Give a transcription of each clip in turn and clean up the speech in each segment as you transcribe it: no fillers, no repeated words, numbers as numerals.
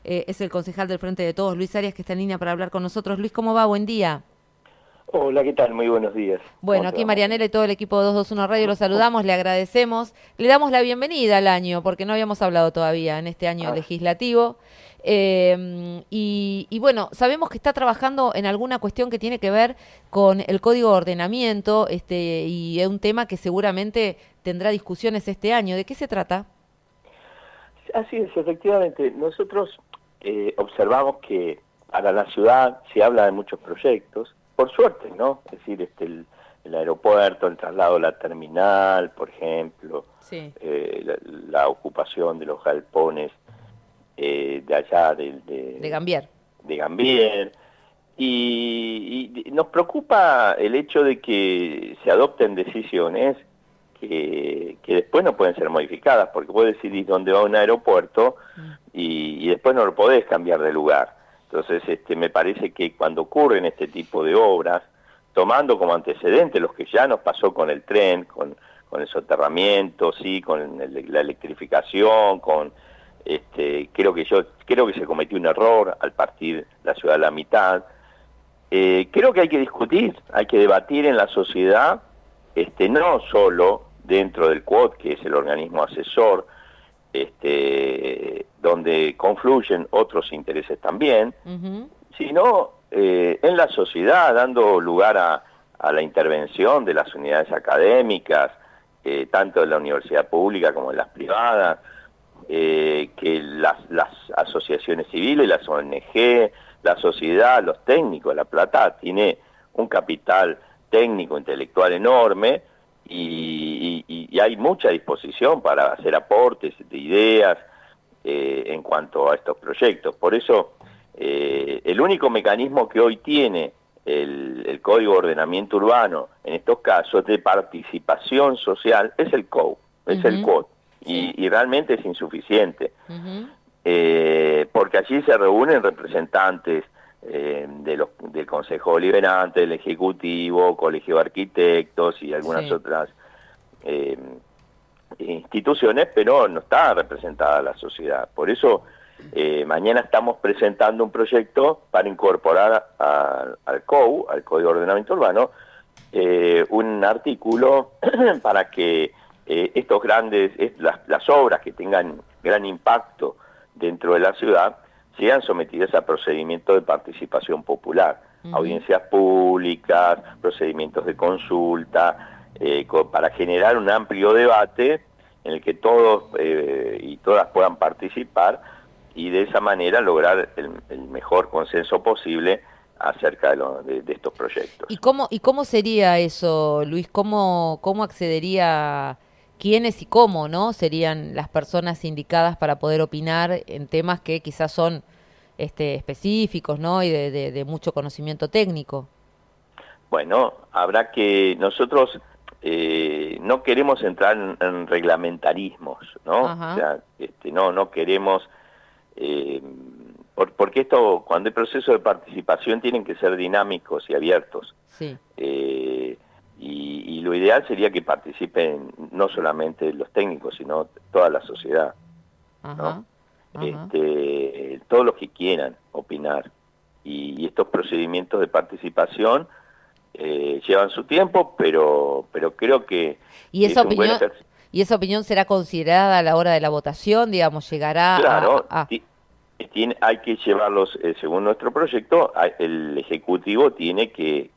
es el concejal del Frente de Todos, Luis Arias, que está en línea para hablar con nosotros. Luis, ¿cómo va? Buen día. Hola, ¿qué tal? Muy buenos días. ¿Cómo Bueno, te aquí va, Martín? Marianela y todo el equipo de 221 Radio los saludamos, le agradecemos, le damos la bienvenida al año, porque no habíamos hablado todavía en este año Ah, legislativo. Y bueno, sabemos que está trabajando en alguna cuestión que tiene que ver con el Código de Ordenamiento, y es un tema que seguramente tendrá discusiones este año. ¿De qué se trata? así es, efectivamente. Nosotros observamos que para la ciudad se habla de muchos proyectos, por suerte, ¿no? Es decir, el aeropuerto, el traslado a la terminal, por ejemplo, Sí. la ocupación de los galpones de allá De Gambier. de Gambier. Y nos preocupa el hecho de que se adopten decisiones que después no pueden ser modificadas, porque vos decidís dónde va un aeropuerto Mm. y después no lo podés cambiar de lugar. Entonces, me parece que cuando ocurren este tipo de obras, tomando como antecedente los que ya nos pasó con el tren, con el soterramiento, sí, con la electrificación, creo que se cometió un error al partir la ciudad a la mitad. Creo que hay que discutir, hay que debatir en la sociedad, no solo dentro del CUOT, que es el organismo asesor, donde confluyen otros intereses también, Ujú. sino en la sociedad, dando lugar a la intervención de las unidades académicas, tanto de la universidad pública como de las privadas, que las asociaciones civiles, las ONG, la sociedad, los técnicos. La Plata tiene un capital técnico, intelectual enorme y hay mucha disposición para hacer aportes de ideas en cuanto a estos proyectos. Por eso, el único mecanismo que hoy tiene el Código de Ordenamiento Urbano, en estos casos de participación social, es el COU, es el Ujú. CUOT, Sí. y realmente es insuficiente, Ujú. porque allí se reúnen representantes del Consejo Deliberante, del Ejecutivo, Colegio de Arquitectos y algunas Sí. otras eh, instituciones, pero no está representada la sociedad. Por eso mañana estamos presentando un proyecto para incorporar al COU, al Código de Ordenamiento Urbano, un artículo para que estos grandes, las obras que tengan gran impacto dentro de la ciudad, sean sometidas a procedimientos de participación popular, Ujú. audiencias públicas, procedimientos de consulta, para generar un amplio debate en el que todos y todas puedan participar y de esa manera lograr el mejor consenso posible acerca de estos proyectos. Y cómo sería eso, Luis? ¿Cómo accedería, quiénes y cómo, ¿no? Serían las personas indicadas para poder opinar en temas que quizás son específicos, ¿no? Y de mucho conocimiento técnico. Bueno, habrá que nosotros no queremos entrar en reglamentarismos, ¿no? O Ajá. sea, no queremos eh, porque esto, cuando hay procesos de participación, tienen que ser dinámicos y abiertos. Sí. Eh, y lo ideal sería que participen no solamente los técnicos, sino toda la sociedad, ¿no? Ajá. Ajá. Todos los que quieran opinar. Y estos procedimientos de participación llevan su tiempo, pero creo Y que esa es un buen opinión, ejercicio. y esa opinión será considerada a la hora de la votación, digamos, llegará Claro, a hay que llevarlos, según nuestro proyecto, el Ejecutivo tiene que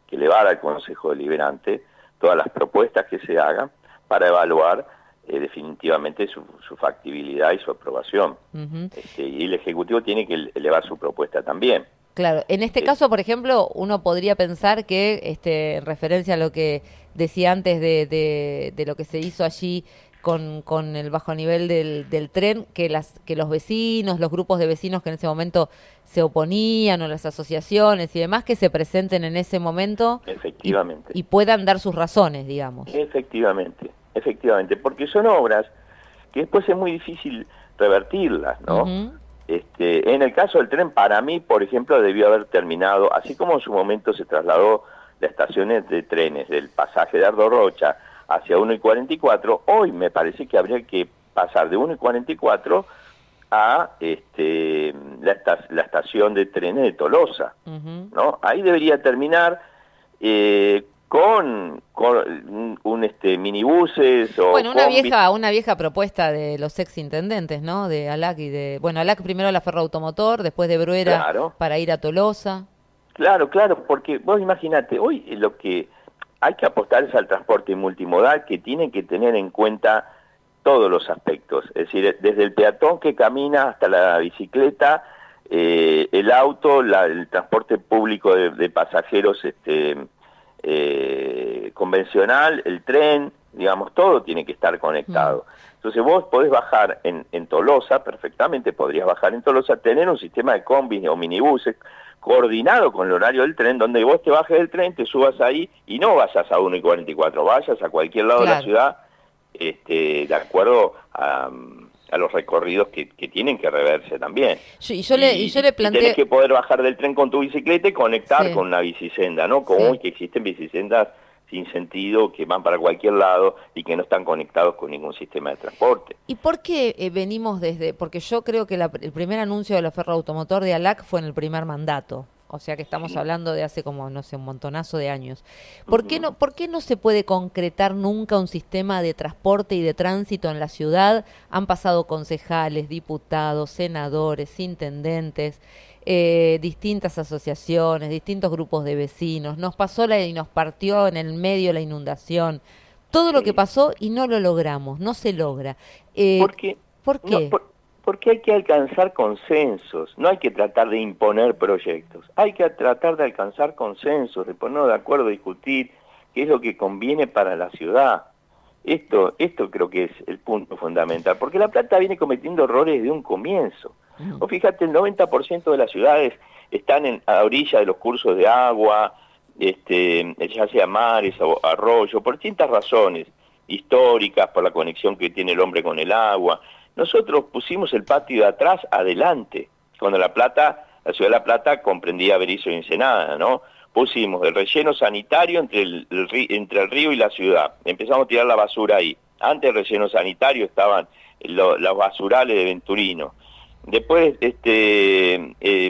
elevar al Consejo Deliberante todas las propuestas que se hagan para evaluar definitivamente su factibilidad y su aprobación. Ujú. Y el Ejecutivo tiene que elevar su propuesta también. Claro, en este Eh, caso, por ejemplo, uno podría pensar que, en referencia a lo que decía antes de lo que se hizo allí con el bajo nivel del tren, que los vecinos, los grupos de vecinos que en ese momento se oponían, o las asociaciones y demás, que se presenten en ese momento y, efectivamente. y puedan dar sus razones, digamos. Efectivamente, porque son obras que después es muy difícil revertirlas, ¿no? Ujú. En el caso del tren, para mí, por ejemplo, debió haber terminado, así como en su momento se trasladó las estaciones de trenes del pasaje de Ardo Rocha hacia 1 y 44, hoy me parece que habría que pasar de 1 y 44 a la estación de trenes de Tolosa, ¿no? Ahí debería terminar con minibuses o bueno, combis. una vieja propuesta de los ex intendentes, ¿no? De ALAC y de, bueno, ALAC primero la Ferroautomotor, después de Bruera Claro, para ir a Tolosa. claro, porque vos imaginate, hoy lo que hay que apostar es al transporte multimodal, que tiene que tener en cuenta todos los aspectos, es decir, desde el peatón que camina hasta la bicicleta, el auto, el transporte público de pasajeros convencional, el tren, digamos, todo tiene que estar conectado. Entonces vos podés bajar en Tolosa, perfectamente podrías bajar en Tolosa, tener un sistema de combis o minibuses coordinado con el horario del tren, donde vos te bajes del tren, te subas ahí y no vayas a 1:44, vayas a cualquier lado de la ciudad, de acuerdo a los recorridos que tienen que reverse también. Y yo le planteé... Tenés que poder bajar del tren con tu bicicleta y conectar con una bicisenda, ¿no? Como hoy que existen bicisendas sin sentido, que van para cualquier lado y que no están conectados con ningún sistema de transporte. ¿Y por qué venimos desde...? Porque yo creo que el primer anuncio de la Ferroautomotor de ALAC fue en el primer mandato. O sea que estamos hablando de hace como, no sé, un montonazo de años. ¿Por qué no se puede concretar nunca un sistema de transporte y de tránsito en la ciudad? Han pasado concejales, diputados, senadores, intendentes, distintas asociaciones, distintos grupos de vecinos. Nos pasó y nos partió en el medio la inundación. Todo lo que pasó y no lo logramos, no se logra. ¿Por qué? Porque hay que alcanzar consensos, no hay que tratar de imponer proyectos, hay que tratar de alcanzar consensos, de ponernos de acuerdo, discutir qué es lo que conviene para la ciudad. Esto creo que es el punto fundamental, porque La Plata viene cometiendo errores desde un comienzo. O fíjate, el 90% de las ciudades están a orilla de los cursos de agua, ya sea mares o arroyos, por distintas razones históricas, por la conexión que tiene el hombre con el agua. Nosotros pusimos el patio de atrás adelante, cuando la ciudad de La Plata comprendía Berisso y Ensenada, ¿no? Pusimos el relleno sanitario entre el río y la ciudad, empezamos a tirar la basura ahí. Antes del relleno sanitario estaban los basurales de Venturino. Después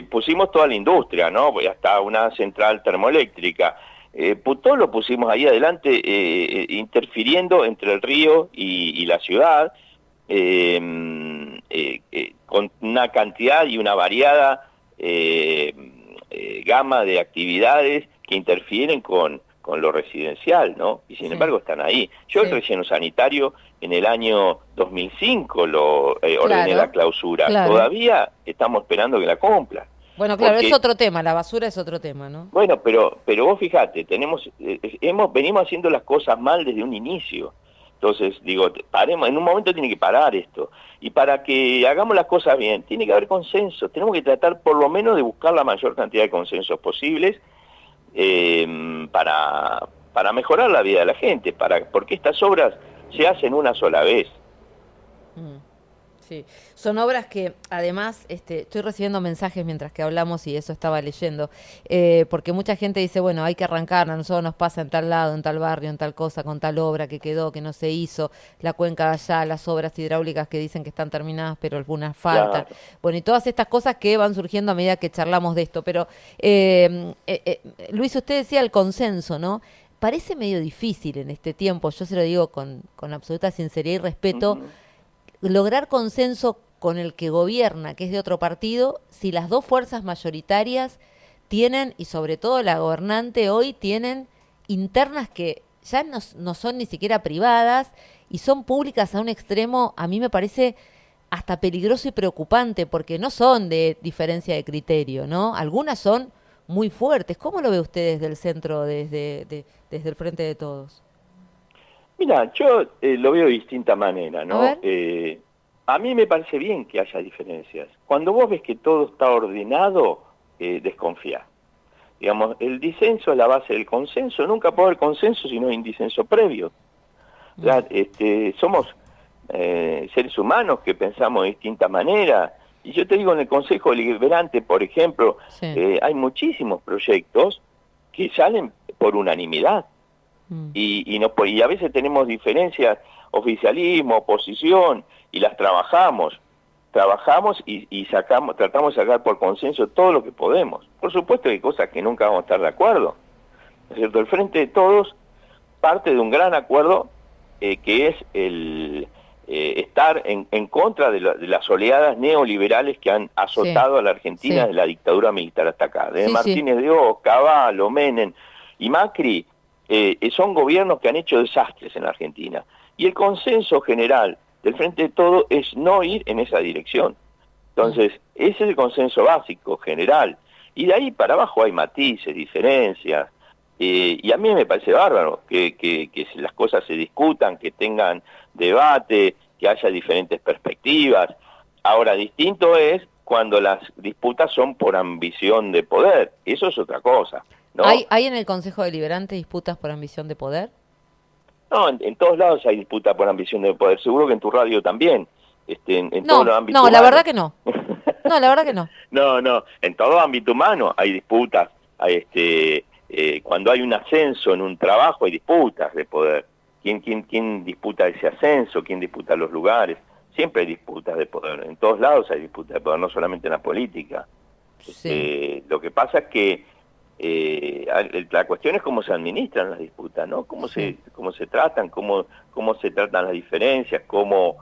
pusimos toda la industria, ¿no? Hasta una central termoeléctrica. Todo lo pusimos ahí adelante, interfiriendo entre el río y la ciudad, con una cantidad y una variada gama de actividades que interfieren con lo residencial, ¿no? Y sin embargo están ahí. Yo el relleno sanitario en el año 2005 lo ordené la clausura. Todavía estamos esperando que la cumpla. Bueno, claro, es otro tema, la basura es otro tema, ¿no? Bueno, pero vos fijate, venimos haciendo las cosas mal desde un inicio. Entonces, digo, paremos, en un momento tiene que parar esto. Y para que hagamos las cosas bien, tiene que haber consenso. Tenemos que tratar por lo menos de buscar la mayor cantidad de consensos posibles para mejorar la vida de la gente, porque estas obras se hacen una sola vez. Sí, son obras que además estoy recibiendo mensajes mientras que hablamos y eso estaba leyendo, porque mucha gente dice, bueno, hay que arrancar, a nosotros nos pasa en tal lado, en tal barrio, en tal cosa, con tal obra que quedó, que no se hizo, la cuenca de allá, las obras hidráulicas que dicen que están terminadas, pero algunas faltan. Claro. Bueno, y todas estas cosas que van surgiendo a medida que charlamos de esto, pero Luis, usted decía el consenso, ¿no? Parece medio difícil en este tiempo, yo se lo digo con absoluta sinceridad y respeto, lograr consenso con el que gobierna, que es de otro partido, si las dos fuerzas mayoritarias tienen, y sobre todo la gobernante hoy, tienen internas que ya no son ni siquiera privadas y son públicas a un extremo, a mí me parece hasta peligroso y preocupante, porque no son de diferencia de criterio, ¿no? Algunas son muy fuertes. ¿Cómo lo ve usted desde el centro, desde el Frente de Todos? Mira, yo lo veo de distinta manera, ¿no? A mí me parece bien que haya diferencias. Cuando vos ves que todo está ordenado, desconfía. Digamos, el disenso es la base del consenso. Nunca puede haber consenso si no hay un disenso previo. Somos seres humanos que pensamos de distinta manera. Y yo te digo, en el Consejo Deliberante, por ejemplo, hay muchísimos proyectos que salen por unanimidad. Y a veces tenemos diferencias, oficialismo, oposición, y las trabajamos. trabajamos y tratamos de sacar por consenso todo lo que podemos. Por supuesto que hay cosas que nunca vamos a estar de acuerdo, ¿no es cierto? El Frente de Todos parte de un gran acuerdo que es el estar en contra de las oleadas neoliberales que han azotado a la Argentina de la dictadura militar hasta acá. Desde Martínez de Oz, Cavallo, Menem y Macri, son gobiernos que han hecho desastres en la Argentina. Y el consenso general del Frente de Todos es no ir en esa dirección. Entonces, ese es el consenso básico, general. Y de ahí para abajo hay matices, diferencias. Y a mí me parece bárbaro que las cosas se discutan, que tengan debate, que haya diferentes perspectivas. Ahora, distinto es cuando las disputas son por ambición de poder. Eso es otra cosa, ¿no? ¿Hay en el Consejo Deliberante disputas por ambición de poder? No, en todos lados hay disputa por ambición de poder. Seguro que en tu radio también. En todos los ámbitos humanos. La verdad que no. No, la verdad que no. No, en todo ámbito humano hay disputas. Cuando hay un ascenso en un trabajo hay disputas de poder. ¿Quién disputa ese ascenso? ¿Quién disputa los lugares? Siempre hay disputas de poder. En todos lados hay disputas de poder, no solamente en la política. Sí. Lo que pasa es que la cuestión es cómo se administran las disputas, ¿no? Cómo se tratan, cómo se tratan las diferencias, cómo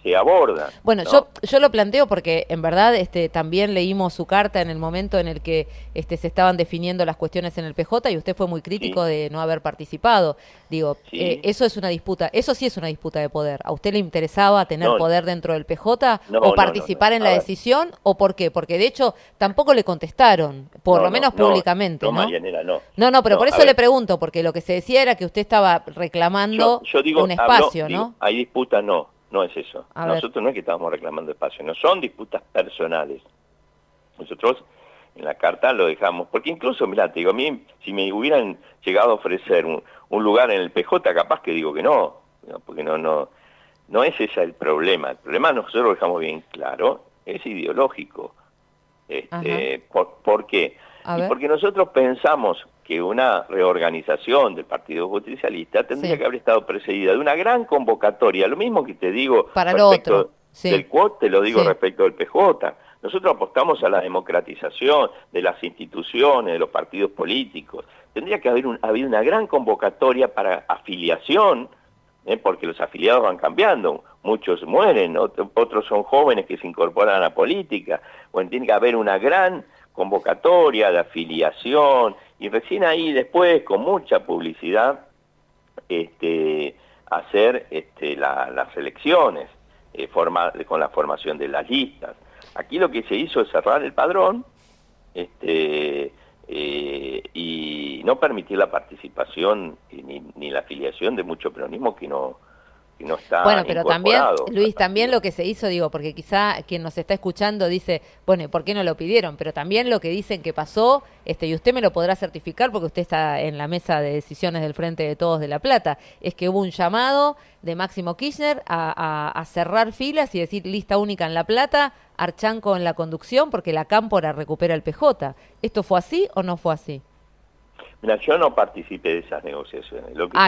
se abordan. Bueno, ¿no? yo lo planteo porque en verdad también leímos su carta en el momento en el que se estaban definiendo las cuestiones en el PJ y usted fue muy crítico de no haber participado. Digo, eso es una disputa, eso sí es una disputa de poder. ¿A usted le interesaba tener poder dentro del PJ o participar en la decisión o por qué? Porque de hecho tampoco le contestaron, por lo menos públicamente, ¿no? Marianela, no. No, pero por eso le pregunto, porque lo que se decía era que usted estaba reclamando yo digo, un espacio, ¿no? Hay disputas, no es eso. Nosotros no es que estábamos reclamando espacio, no son disputas personales. Nosotros en la carta lo dejamos, porque incluso, mirá, te digo, a mí, si me hubieran llegado a ofrecer un lugar en el PJ, capaz que digo que no, porque no es ese el problema. El problema nosotros lo dejamos bien claro, es ideológico. ¿Por qué? Y porque nosotros pensamos que una reorganización del Partido Justicialista tendría que haber estado precedida de una gran convocatoria, lo mismo que te digo para respecto del QUOT, te lo digo respecto del PJ. Nosotros apostamos a la democratización de las instituciones, de los partidos políticos. Tendría que haber habido una gran convocatoria para afiliación, porque los afiliados van cambiando, muchos mueren, otros son jóvenes que se incorporan a la política. Bueno, tiene que haber una gran convocatoria de afiliación y recién ahí después con mucha publicidad hacer las elecciones con la formación de las listas. Aquí lo que se hizo es cerrar el padrón y no permitir la participación ni la afiliación de mucho peronismo que no está pero también, Luis, también lo que se hizo, digo, porque quizá quien nos está escuchando dice, bueno, ¿por qué no lo pidieron? Pero también lo que dicen que pasó, y usted me lo podrá certificar porque usted está en la mesa de decisiones del Frente de Todos de La Plata, es que hubo un llamado de Máximo Kirchner a cerrar filas y decir lista única en La Plata, Archanco en la conducción, porque la Cámpora recupera el PJ. ¿Esto fue así o no fue así? Mira, yo no participé de esas negociaciones. Lo que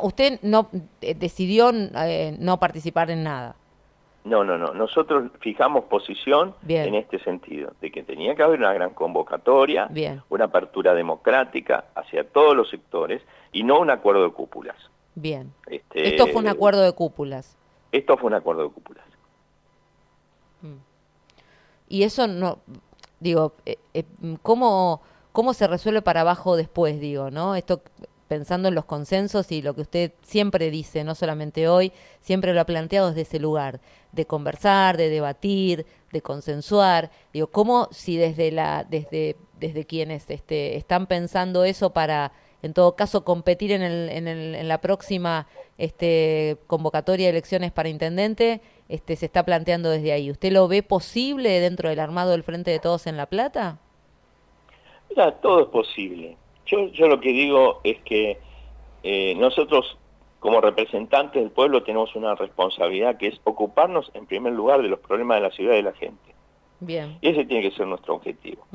usted no decidió no participar en nada. No. Nosotros fijamos posición en este sentido, de que tenía que haber una gran convocatoria, una apertura democrática hacia todos los sectores y no un acuerdo de cúpulas. Bien. Esto fue un acuerdo de cúpulas. Esto fue un acuerdo de cúpulas. Y eso no, digo, ¿Cómo se resuelve para abajo después, digo, ¿no? Esto pensando en los consensos y lo que usted siempre dice, no solamente hoy, siempre lo ha planteado desde ese lugar, de conversar, de debatir, de consensuar. Digo, ¿cómo si desde quienes están pensando eso para, en todo caso, competir en la próxima convocatoria de elecciones para intendente, se está planteando desde ahí? ¿Usted lo ve posible dentro del armado del Frente de Todos en La Plata? Mira, todo es posible. Yo lo que digo es que nosotros, como representantes del pueblo, tenemos una responsabilidad que es ocuparnos, en primer lugar, de los problemas de la ciudad y de la gente. Bien. Y ese tiene que ser nuestro objetivo.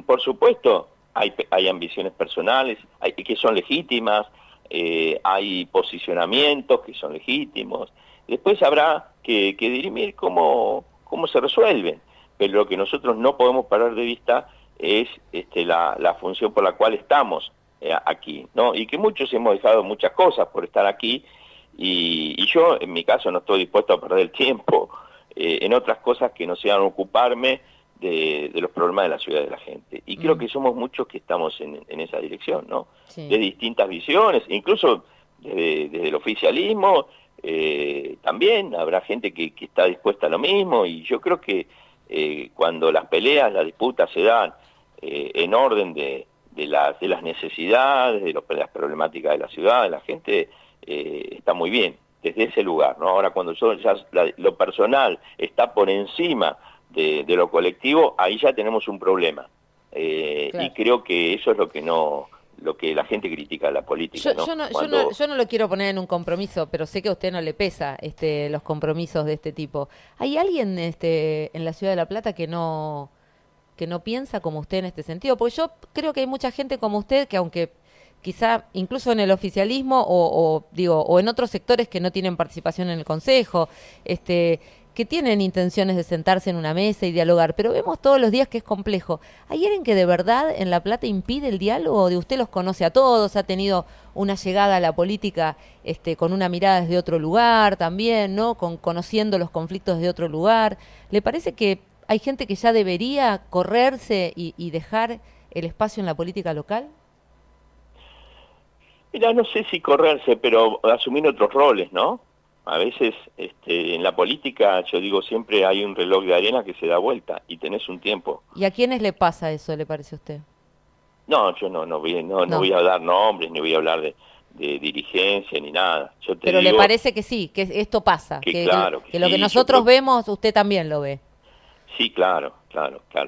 Por supuesto, hay ambiciones personales que son legítimas, hay posicionamientos que son legítimos, Después habrá que dirimir cómo se resuelven, pero lo que nosotros no podemos parar de vista es la función por la cual estamos aquí, ¿no? Y que muchos hemos dejado muchas cosas por estar aquí, y yo en mi caso no estoy dispuesto a perder tiempo en otras cosas que no sean ocuparme de los problemas de la ciudad de la gente. Y creo que somos muchos que estamos en esa dirección, ¿no? Sí. De distintas visiones, incluso desde el oficialismo, también habrá gente que está dispuesta a lo mismo, y yo creo que cuando las peleas, las disputas se dan en orden de las necesidades, de las problemáticas de la ciudad, de la gente, está muy bien, desde ese lugar, ¿no? Ahora, cuando ya lo personal está por encima de lo colectivo, ahí ya tenemos un problema. Claro. Y creo que eso es lo que la gente critica de la política. Yo no lo quiero poner en un compromiso, pero sé que a usted no le pesa los compromisos de este tipo. ¿Hay alguien en la Ciudad de La Plata que no piensa como usted en este sentido? Porque yo creo que hay mucha gente como usted que, aunque quizá incluso en el oficialismo o en otros sectores que no tienen participación en el Consejo, que tienen intenciones de sentarse en una mesa y dialogar, pero vemos todos los días que es complejo. ¿Hay alguien que de verdad en La Plata impide el diálogo? ¿De usted los conoce a todos? ¿Ha tenido una llegada a la política con una mirada desde otro lugar también, ¿no? Conociendo los conflictos de otro lugar? ¿Le parece que hay gente que ya debería correrse y dejar el espacio en la política local? Mira, no sé si correrse, pero asumir otros roles, ¿no? A veces en la política, yo digo siempre, hay un reloj de arena que se da vuelta y tenés un tiempo. ¿Y a quiénes le pasa eso, le parece a usted? No, yo no voy a dar nombres, ni voy a hablar de dirigencia, ni nada. Pero le parece que sí, que esto pasa, que lo que nosotros vemos, usted también lo ve. Sí, claro.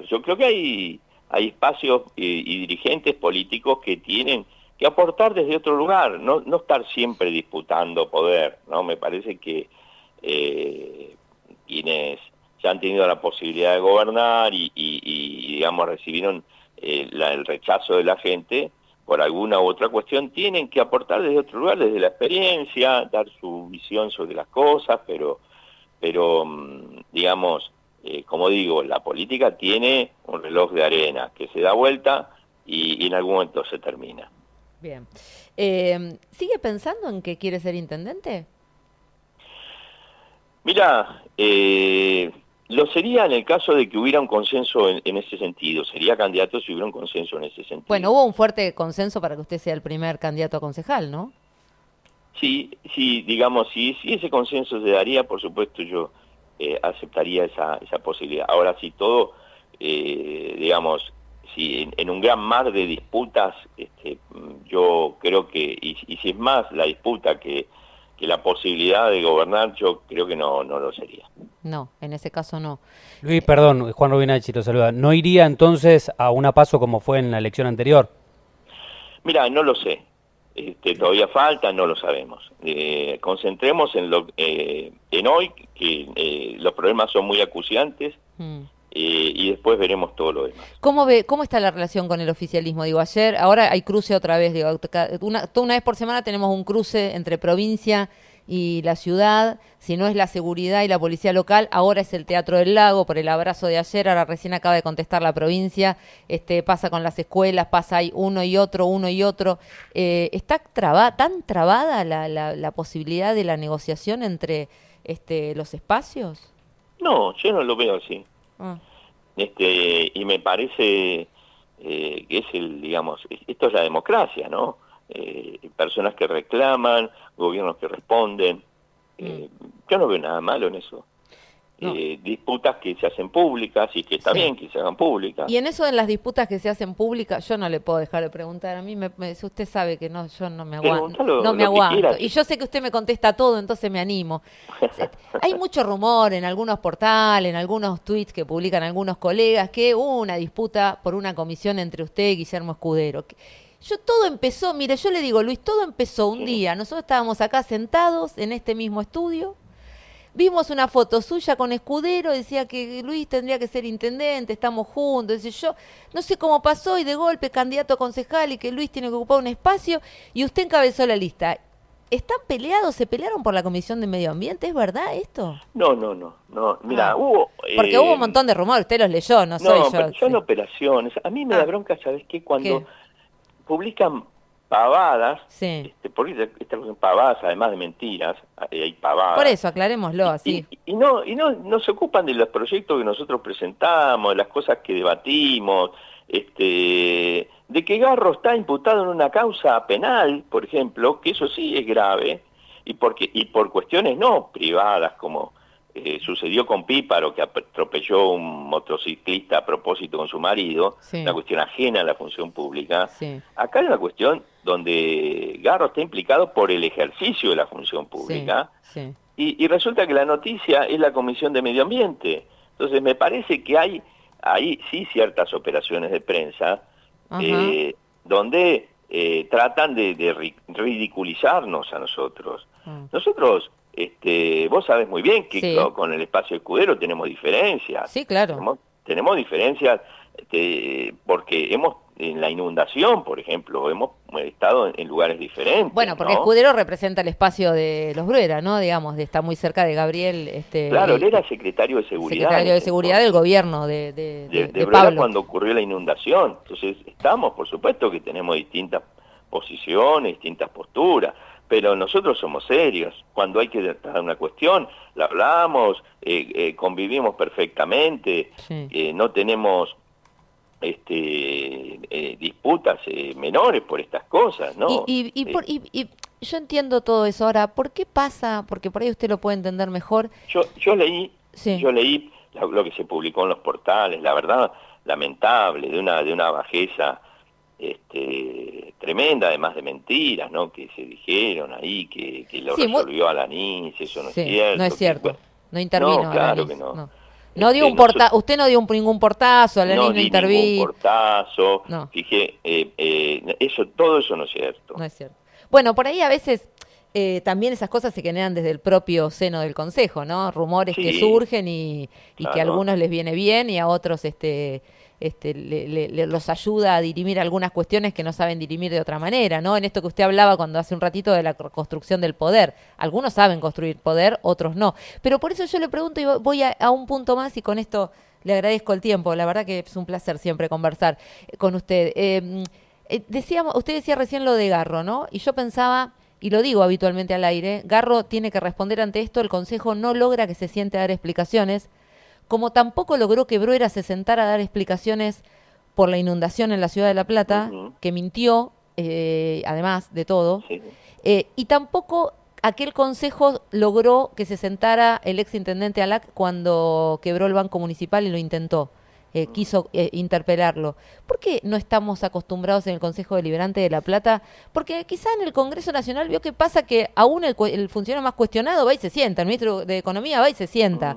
Yo creo que hay espacios y dirigentes políticos que tienen que aportar desde otro lugar, no estar siempre disputando poder, ¿no? Me parece que quienes ya han tenido la posibilidad de gobernar y digamos, recibieron el rechazo de la gente por alguna u otra cuestión, tienen que aportar desde otro lugar, desde la experiencia, dar su visión sobre las cosas, pero digamos, como digo, la política tiene un reloj de arena que se da vuelta y en algún momento se termina. Bien. ¿Sigue pensando en que quiere ser intendente? Mira, lo sería en el caso de que hubiera un consenso en ese sentido. Sería candidato si hubiera un consenso en ese sentido. Bueno, hubo un fuerte consenso para que usted sea el primer candidato a concejal, ¿no? Sí, digamos, si ese consenso se daría, por supuesto yo aceptaría esa posibilidad. Ahora, si todo, digamos, si en un gran mar de disputas, yo creo que, y si es más la disputa que la posibilidad de gobernar, yo creo que no lo sería. No, en ese caso no. Luis, perdón, Juan Rubinacci lo saluda. ¿No iría entonces a una paso como fue en la elección anterior? Mira, no lo sé. Todavía falta, no lo sabemos. Concentremos en hoy, que los problemas son muy acuciantes. Y después veremos todo lo demás. ¿Cómo está la relación con el oficialismo? Digo, ahora hay cruce otra vez, digo, una vez por semana tenemos un cruce entre provincia y la ciudad. Si no es la seguridad y la policía local, ahora es el Teatro del Lago, por el abrazo de ayer, ahora recién acaba de contestar la provincia, pasa con las escuelas, pasa ahí uno y otro. ¿Está tan trabada la posibilidad de la negociación entre los espacios? No, yo no lo veo así. Y me parece que es digamos, esto es la democracia, ¿no? Personas que reclaman, gobiernos que responden. Yo no veo nada malo en eso. No. Disputas que se hacen públicas y que está bien que se hagan públicas. Y en eso de las disputas que se hacen públicas, yo no le puedo dejar de preguntar. A mí, usted sabe que yo no me aguanto. No me aguanto. Y yo sé que usted me contesta todo, entonces me animo. Hay mucho rumor en algunos portales, en algunos tweets que publican algunos colegas, que hubo una disputa por una comisión entre usted y Guillermo Escudero. Todo empezó, mire, yo le digo, Luis, todo empezó un día. Nosotros estábamos acá sentados en este mismo estudio. Vimos una foto suya con Escudero, decía que Luis tendría que ser intendente, estamos juntos. Yo no sé cómo pasó y de golpe candidato a concejal y que Luis tiene que ocupar un espacio y usted encabezó la lista. ¿están peleados? ¿Se pelearon por la Comisión de Medio Ambiente? ¿Es verdad esto? No. Mira, hubo... Porque hubo un montón de rumores, usted los leyó, no soy yo. Pero son operaciones. A mí me da bronca, ¿sabes qué? Cuando publican pavadas, porque estas son pavadas, además de mentiras, hay pavadas. Por eso, aclarémoslo así. Y no se ocupan de los proyectos que nosotros presentamos, de las cosas que debatimos, de que Garro está imputado en una causa penal, por ejemplo, que eso sí es grave, y por cuestiones no privadas, como sucedió con Píparo, que atropelló un motociclista a propósito con su marido, una cuestión ajena a la función pública. Acá hay una cuestión donde Garro está implicado por el ejercicio de la función pública, y resulta que la noticia es la Comisión de Medio Ambiente. Entonces me parece que hay ahí sí ciertas operaciones de prensa donde tratan de ridiculizarnos a nosotros. Nosotros, vos sabés muy bien que con el espacio escudero tenemos diferencias. Sí, claro. Tenemos diferencias porque en la inundación, por ejemplo, hemos estado en lugares diferentes. Bueno, porque Escudero representa el espacio de los Bruera, ¿no? Digamos, está muy cerca de Gabriel. Claro, él era secretario de Seguridad. Secretario de Seguridad del gobierno de Bruera Pablo. Cuando ocurrió la inundación. Entonces, por supuesto que tenemos distintas posiciones, distintas posturas, pero nosotros somos serios. Cuando hay que tratar una cuestión, la hablamos, convivimos perfectamente, no tenemos disputas menores por estas cosas, ¿no? Y yo entiendo todo eso. Ahora, ¿por qué pasa? Porque por ahí usted lo puede entender mejor. Yo leí lo que se publicó en los portales, la verdad, lamentable, de una bajeza tremenda, además de mentiras, ¿no? Que se dijeron ahí, que lo resolvió Alanis, eso no es cierto. No es cierto, no intervino. No, claro que no. No dio usted no dio ningún portazo, Alanis no intervino. Ningún portazo, fijé, todo eso no es cierto. No es cierto. Bueno, por ahí a veces también esas cosas se generan desde el propio seno del Consejo, ¿no? Rumores que surgen y que a algunos les viene bien y a otros los ayuda a dirimir algunas cuestiones que no saben dirimir de otra manera, ¿no? En esto que usted hablaba cuando hace un ratito de la construcción del poder. Algunos saben construir poder, otros no. Pero por eso yo le pregunto y voy a un punto más y con esto le agradezco el tiempo. La verdad que es un placer siempre conversar con usted. Usted decía recién lo de Garro, ¿no? Y yo pensaba, y lo digo habitualmente al aire, Garro tiene que responder ante esto, el Consejo no logra que se siente a dar explicaciones, como tampoco logró que Bruera se sentara a dar explicaciones por la inundación en la ciudad de La Plata, que mintió, además de todo, y tampoco aquel consejo logró que se sentara el exintendente Alac cuando quebró el Banco Municipal y lo intentó, quiso interpelarlo. ¿Por qué no estamos acostumbrados en el Consejo Deliberante de La Plata? Porque quizá en el Congreso Nacional vio que pasa que aún el funcionario más cuestionado va y se sienta, el ministro de Economía va y se sienta.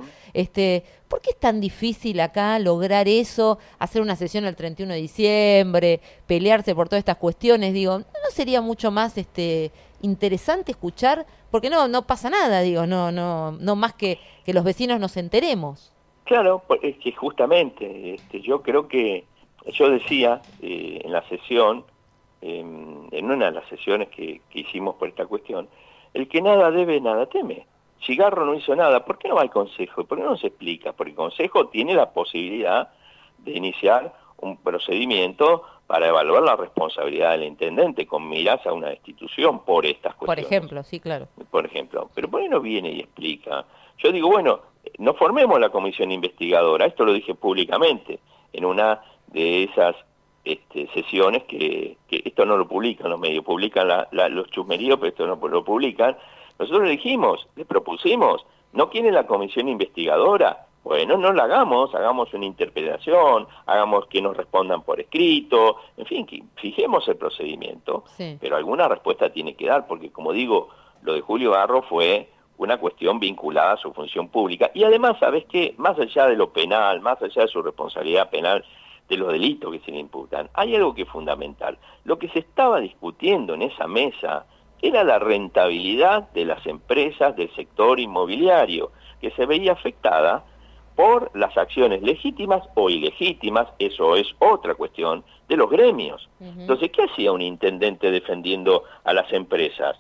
¿Por qué es tan difícil acá lograr eso, hacer una sesión el 31 de diciembre, pelearse por todas estas cuestiones? Digo, ¿no sería mucho más interesante escuchar? Porque no pasa nada, digo, no más que los vecinos nos enteremos. Claro, es que justamente, yo creo que, yo decía en la sesión, en una de las sesiones que hicimos por esta cuestión, el que nada debe, nada teme. Si Garro no hizo nada, ¿por qué no va al Consejo? ¿Por qué no se explica? Porque el Consejo tiene la posibilidad de iniciar un procedimiento para evaluar la responsabilidad del intendente con miras a una destitución por estas cuestiones. Por ejemplo, sí, claro. Por ejemplo, pero ¿por qué no viene y explica? Yo digo, bueno, no formemos la comisión investigadora, esto lo dije públicamente, en una de esas sesiones que esto no lo publican los medios, publican los chusmeríos, pero esto no lo publican. Nosotros le dijimos, le propusimos, ¿no quieren la comisión investigadora? Bueno, no la hagamos una interpretación, hagamos que nos respondan por escrito, en fin, que fijemos el procedimiento, pero alguna respuesta tiene que dar, porque como digo, lo de Julio Garro fue una cuestión vinculada a su función pública. Y además, ¿sabes qué? Más allá de lo penal, más allá de su responsabilidad penal, de los delitos que se le imputan, hay algo que es fundamental. Lo que se estaba discutiendo en esa mesa era la rentabilidad de las empresas del sector inmobiliario, que se veía afectada por las acciones legítimas o ilegítimas, eso es otra cuestión, de los gremios. Entonces, ¿qué hacía un intendente defendiendo a las empresas?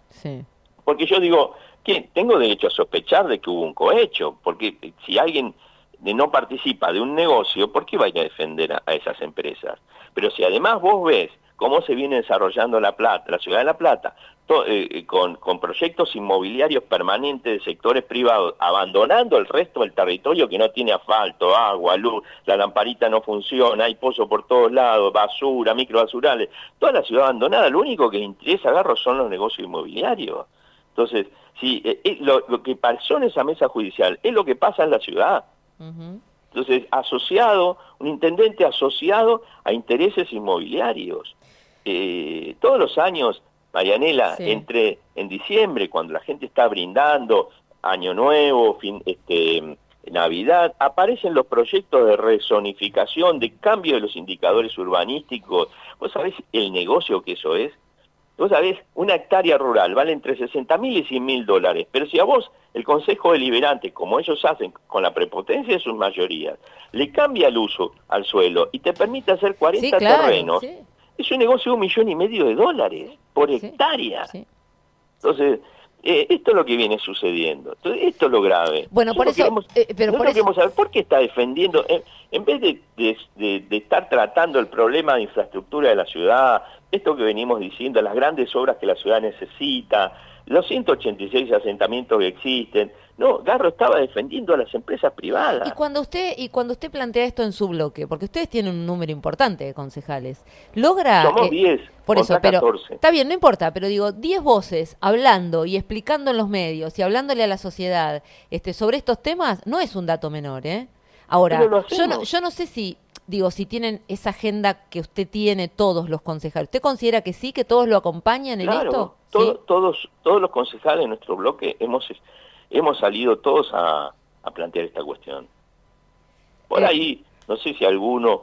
Porque yo digo, que tengo derecho a sospechar de que hubo un cohecho, porque si alguien no participa de un negocio, ¿por qué va a ir a defender a esas empresas? Pero si además vos ves cómo se viene desarrollando La Plata, la ciudad de La Plata, con proyectos inmobiliarios permanentes de sectores privados, abandonando el resto del territorio que no tiene asfalto, agua, luz, la lamparita no funciona, hay pozo por todos lados, basura, microbasurales, toda la ciudad abandonada, lo único que le interesa a Garro son los negocios inmobiliarios. Entonces, si lo que pasó en esa mesa judicial es lo que pasa en la ciudad. Entonces, un intendente asociado a intereses inmobiliarios. Todos los años, Marianela, Sí. en diciembre, cuando la gente está brindando, Año Nuevo, Navidad, aparecen los proyectos de rezonificación, de cambio de los indicadores urbanísticos. ¿Vos sabés el negocio que eso es? Vos sabés, una hectárea rural vale entre 60.000 y 100.000 dólares, pero si a vos el Consejo Deliberante, como ellos hacen con la prepotencia de sus mayorías, le cambia el uso al suelo y te permite hacer 40 Sí, claro, terrenos, sí, es un negocio de 1,5 millones de dólares por sí, hectárea. sí. Entonces, esto es lo que viene sucediendo. Entonces, esto es lo grave. Bueno, por eso, pero por Nosotros eso, queremos saber por qué está defendiendo, en vez de estar tratando el problema de infraestructura de la ciudad, esto que venimos diciendo, las grandes obras que la ciudad necesita, los 186 asentamientos que existen. No, Garro estaba defendiendo a las empresas privadas. y cuando usted plantea esto en su bloque, porque ustedes tienen un número importante de concejales, logra, Somos 10 por eso, contra pero 14. está bien, no importa, pero digo, 10 voces hablando y explicando en los medios y hablándole a la sociedad, sobre estos temas, no es un dato menor, ¿eh? Ahora, Pero lo hacemos. yo no sé si, digo, si tienen esa agenda que usted tiene todos los concejales. ¿Usted considera que sí, que todos lo acompañan en esto? Claro, ¿Sí? todos los concejales de nuestro bloque hemos salido todos a plantear esta cuestión. Por Eh, ahí, no sé si alguno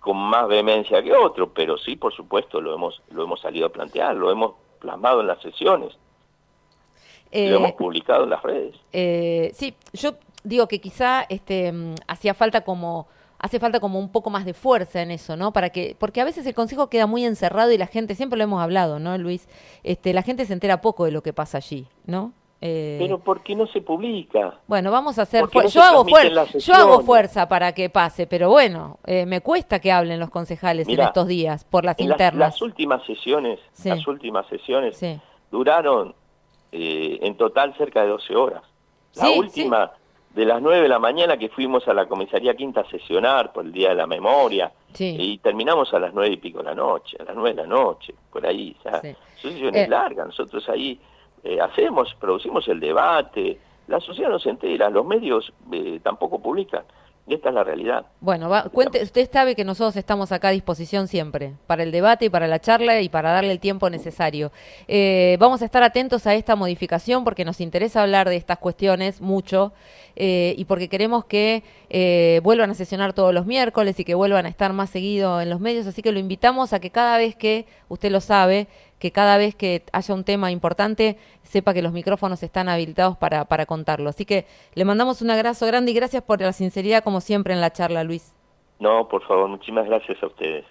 con más vehemencia que otro, pero sí, por supuesto, lo hemos salido a plantear, lo hemos plasmado en las sesiones, lo hemos eh, publicado en las redes. Sí, yo digo que quizá hace falta como un poco más de fuerza en eso, ¿no? Porque a veces el consejo queda muy encerrado y la gente, siempre lo hemos hablado, ¿no, Luis? La gente se entera poco de lo que pasa allí, ¿no? Pero ¿por qué no se publica? Bueno, vamos a hacer ¿Por qué no se yo hago transmiten las yo hago sesiones? fuerza para que pase, pero bueno, me cuesta que hablen los concejales en Mira, estos días por las en internas. las últimas sesiones, Sí, sí. duraron en total cerca de 12 horas. La Sí, sí, última de las 9 de la mañana que fuimos a la comisaría Quinta a sesionar por el Día de la Memoria sí, y terminamos a las 9:00 de la noche, a las 9 de la noche, por ahí. O sea, sí. son sesiones largas, nosotros ahí producimos el debate, la sociedad no se entera, los medios tampoco publican, y esta es la realidad. Bueno, usted sabe que nosotros estamos acá a disposición siempre, para el debate y para la charla y para darle el tiempo necesario. Vamos a estar atentos a esta modificación porque nos interesa hablar de estas cuestiones mucho y porque queremos que vuelvan a sesionar todos los miércoles y que vuelvan a estar más seguido en los medios, así que lo invitamos a que cada vez que, usted lo sabe, que cada vez que haya un tema importante, sepa que los micrófonos están habilitados para contarlo. Así que le mandamos un abrazo grande y gracias por la sinceridad como siempre en la charla, Luis. No, por favor, muchísimas gracias a ustedes.